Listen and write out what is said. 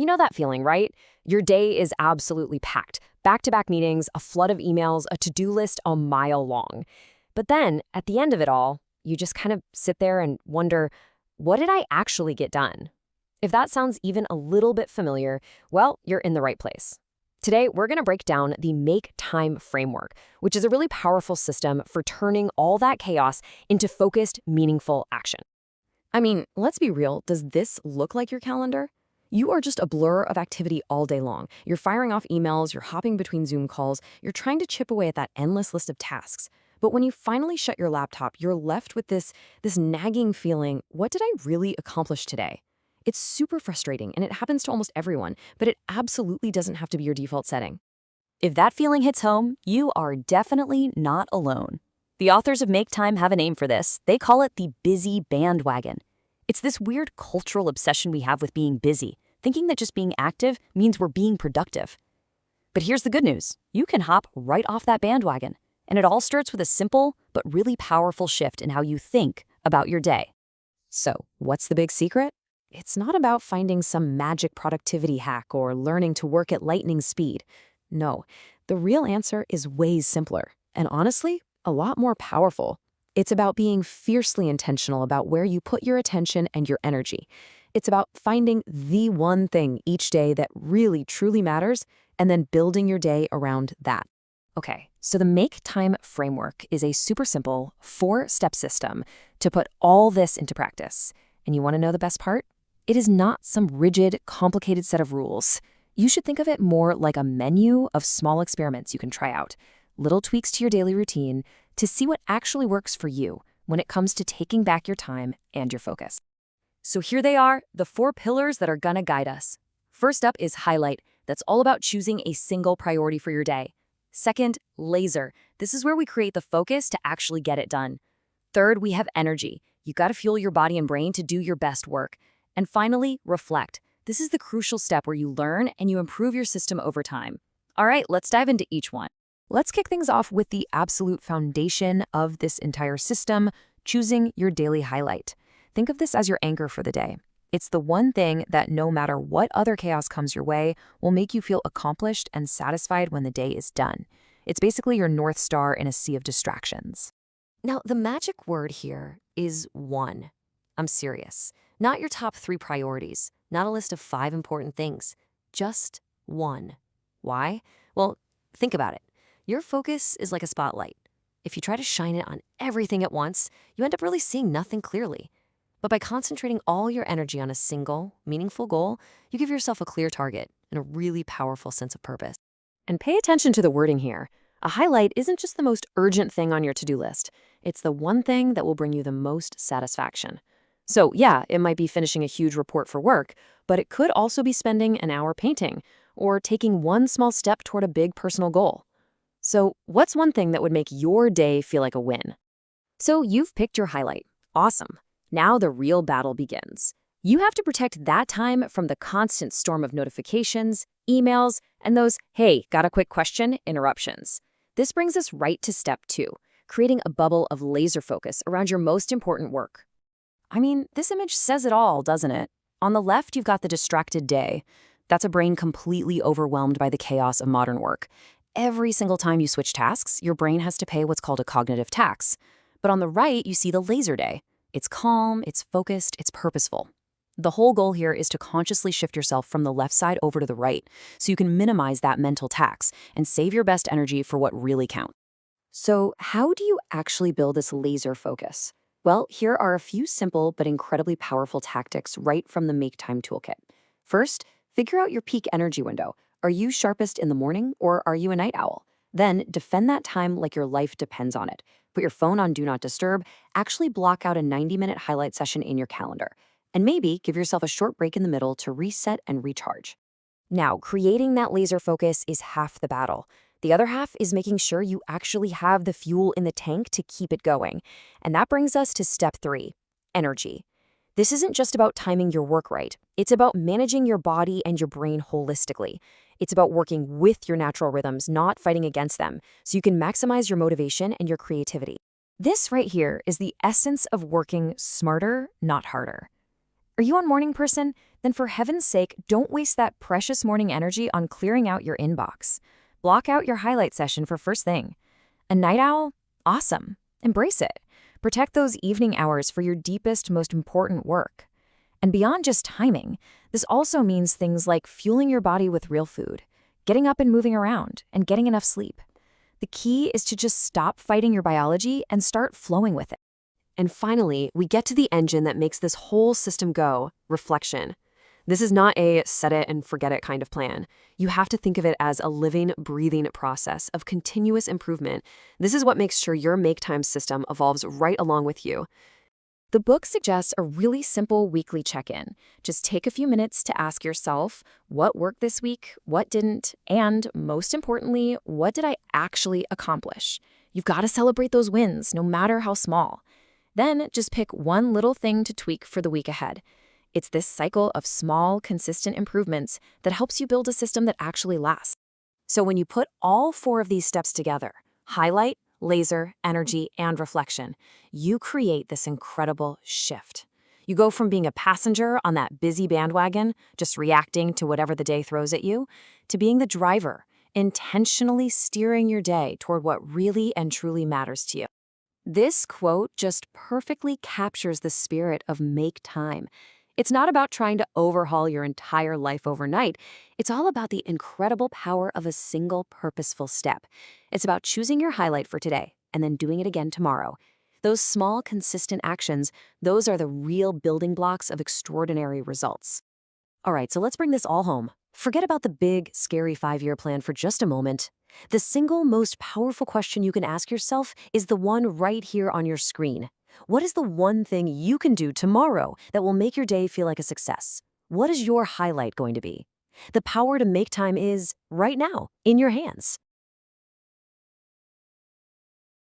You know that feeling, right? Your day is absolutely packed. Back-to-back meetings, a flood of emails, a to-do list a mile long. But then, at the end of it all, you just kind of sit there and wonder, what did I actually get done? If that sounds even a little bit familiar, well, you're in the right place. Today, we're going to break down the Make Time framework, which is a really powerful system for turning all that chaos into focused, meaningful action. I mean, let's be real, does this look like your calendar? You are just a blur of activity all day long. You're firing off emails, you're hopping between Zoom calls, you're trying to chip away at that endless list of tasks. But when you finally shut your laptop, you're left with this nagging feeling, what did I really accomplish today? It's super frustrating, and it happens to almost everyone, but it absolutely doesn't have to be your default setting. If that feeling hits home, you are definitely not alone. The authors of Make Time have a name for this. They call it the busy bandwagon. It's this weird cultural obsession we have with being busy, thinking that just being active means we're being productive. But here's the good news. You can hop right off that bandwagon, and it all starts with a simple but really powerful shift in how you think about your day. So, what's the big secret? It's not about finding some magic productivity hack or learning to work at lightning speed. No, the real answer is way simpler, and honestly, a lot more powerful. It's about being fiercely intentional about where you put your attention and your energy. It's about finding the one thing each day that really, truly matters, and then building your day around that. Okay, so the Make Time framework is a super simple 4-step system to put all this into practice. And you want to know the best part? It is not some rigid, complicated set of rules. You should think of it more like a menu of small experiments you can try out, little tweaks to your daily routine to see what actually works for you when it comes to taking back your time and your focus. So here they are, the 4 pillars that are gonna guide us. First up is highlight. That's all about choosing a single priority for your day. Second, laser. This is where we create the focus to actually get it done. Third, we have energy. You gotta fuel your body and brain to do your best work. And finally, reflect. This is the crucial step where you learn and you improve your system over time. All right, let's dive into each one. Let's kick things off with the absolute foundation of this entire system, choosing your daily highlight. Think of this as your anchor for the day. It's the one thing that no matter what other chaos comes your way, will make you feel accomplished and satisfied when the day is done. It's basically your North Star in a sea of distractions. Now, the magic word here is one. I'm serious. Not your top 3 priorities, not a list of 5 important things, just one. Why? Well, think about it. Your focus is like a spotlight. If you try to shine it on everything at once, you end up really seeing nothing clearly. But by concentrating all your energy on a single, meaningful goal, you give yourself a clear target and a really powerful sense of purpose. And pay attention to the wording here. A highlight isn't just the most urgent thing on your to-do list. It's the one thing that will bring you the most satisfaction. So yeah, it might be finishing a huge report for work, but it could also be spending an hour painting or taking one small step toward a big personal goal. So what's one thing that would make your day feel like a win? So you've picked your highlight. Awesome. Now the real battle begins. You have to protect that time from the constant storm of notifications, emails, and those, hey, got a quick question, interruptions. This brings us right to step 2, creating a bubble of laser focus around your most important work. I mean, this image says it all, doesn't it? On the left, you've got the distracted day. That's a brain completely overwhelmed by the chaos of modern work. Every single time you switch tasks, your brain has to pay what's called a cognitive tax. But on the right, you see the laser day. It's calm, it's focused, it's purposeful. The whole goal here is to consciously shift yourself from the left side over to the right, so you can minimize that mental tax and save your best energy for what really counts. So how do you actually build this laser focus? Well, here are a few simple but incredibly powerful tactics right from the Make Time toolkit. First, figure out your peak energy window. Are you sharpest in the morning or are you a night owl? Then defend that time like your life depends on it. Put your phone on Do Not Disturb, actually block out a 90-minute highlight session in your calendar, and maybe give yourself a short break in the middle to reset and recharge. Now, creating that laser focus is half the battle. The other half is making sure you actually have the fuel in the tank to keep it going. And that brings us to step 3, energy. This isn't just about timing your work right. It's about managing your body and your brain holistically. It's about working with your natural rhythms, not fighting against them, so you can maximize your motivation and your creativity. This right here is the essence of working smarter, not harder. Are you a morning person? Then for heaven's sake, don't waste that precious morning energy on clearing out your inbox. Block out your highlight session for first thing. A night owl? Awesome. Embrace it. Protect those evening hours for your deepest, most important work. And beyond just timing, this also means things like fueling your body with real food, getting up and moving around, and getting enough sleep. The key is to just stop fighting your biology and start flowing with it. And finally, we get to the engine that makes this whole system go, reflection. This is not a set it and forget it kind of plan. You have to think of it as a living, breathing process of continuous improvement. This is what makes sure your make time system evolves right along with you. The book suggests a really simple weekly check-in. Just take a few minutes to ask yourself, what worked this week, what didn't, and most importantly, what did I actually accomplish? You've got to celebrate those wins, no matter how small. Then just pick one little thing to tweak for the week ahead. It's this cycle of small, consistent improvements that helps you build a system that actually lasts. So when you put all 4 of these steps together, highlight, laser, energy, and reflection, you create this incredible shift. You go from being a passenger on that busy bandwagon, just reacting to whatever the day throws at you, to being the driver, intentionally steering your day toward what really and truly matters to you. This quote just perfectly captures the spirit of make time. It's not about trying to overhaul your entire life overnight. It's all about the incredible power of a single purposeful step. It's about choosing your highlight for today and then doing it again tomorrow. Those small, consistent actions, those are the real building blocks of extraordinary results. All right, so let's bring this all home. Forget about the big, scary 5-year plan for just a moment. The single most powerful question you can ask yourself is the one right here on your screen. What is the one thing you can do tomorrow that will make your day feel like a success? What is your highlight going to be? The power to make time is, right now, in your hands.